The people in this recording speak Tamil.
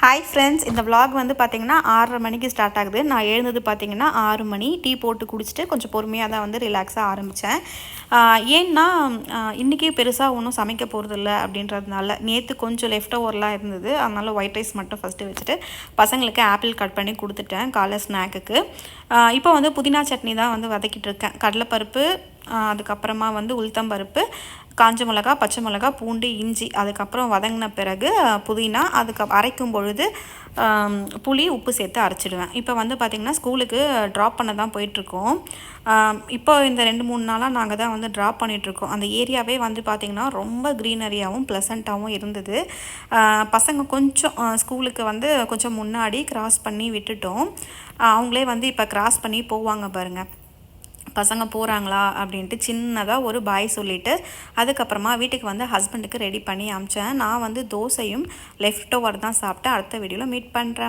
ஹாய் ஃப்ரெண்ட்ஸ், இந்த vlog வந்து பார்த்திங்கன்னா 6:30 மணிக்கு ஸ்டார்ட் ஆகுது. நான் எழுந்தது பார்த்திங்கன்னா 6 மணி. டீ போட்டு குடிச்சிட்டு கொஞ்சம் பொறுமையாக தான் வந்து ரிலாக்ஸாக ஆரம்பித்தேன். ஏன்னா இன்றைக்கி பெருசாக ஒன்றும் சமைக்க போகிறதில்ல அப்படின்றதுனால நேற்று கொஞ்சம் லெஃப்ட் ஓவர்லாம் இருந்தது. அதனால் ஒயிட் ரைஸ் மட்டும் ஃபஸ்ட்டு வச்சுட்டு பசங்களுக்கு ஆப்பிள் கட் பண்ணி கொடுத்துட்டேன் காலை ஸ்நாக்குக்கு. இப்போ வந்து புதினா சட்னி தான் வந்து வதக்கிட்டு இருக்கேன். கடலைப்பருப்பு, அதுக்கப்புறமா வந்து உளுத்தம்பருப்பு, காஞ்ச மிளகா, பச்சை மிளகா, பூண்டு, இஞ்சி, அதுக்கப்புறம் வதங்கின பிறகு புதினா, அரைக்கும் பொழுது புளி, உப்பு சேர்த்து அரைச்சிடுவேன். இப்போ வந்து பார்த்திங்கன்னா ஸ்கூலுக்கு ட்ராப் பண்ண தான் போயிட்டுருக்கோம். இப்போ இந்த 2-3 நாளாக நாங்கள் தான் வந்து ட்ராப் பண்ணிகிட்ருக்கோம். அந்த ஏரியாவே வந்து பார்த்திங்கன்னா ரொம்ப க்ரீனரியாகவும் ப்ளசண்ட்டாகவும் இருந்தது. பசங்க கொஞ்சம் ஸ்கூலுக்கு வந்து கொஞ்சம் முன்னாடி கிராஸ் பண்ணி விட்டுட்டோம். அவங்களே வந்து இப்போ கிராஸ் பண்ணி போவாங்க பாருங்கள். பசங்க போகிறாங்களா அப்படின்ட்டு சின்னதாக ஒரு பாய் சொல்லிவிட்டு அதுக்கப்புறமா வீட்டுக்கு வந்து ஹஸ்பண்டுக்கு ரெடி பண்ணி அமிச்சேன். நான் வந்து தோசையும் லெஃப்ட் ஓவர் தான் சாப்பிட்டேன். அடுத்த வீடியோவில் மீட் பண்ணுறேன்.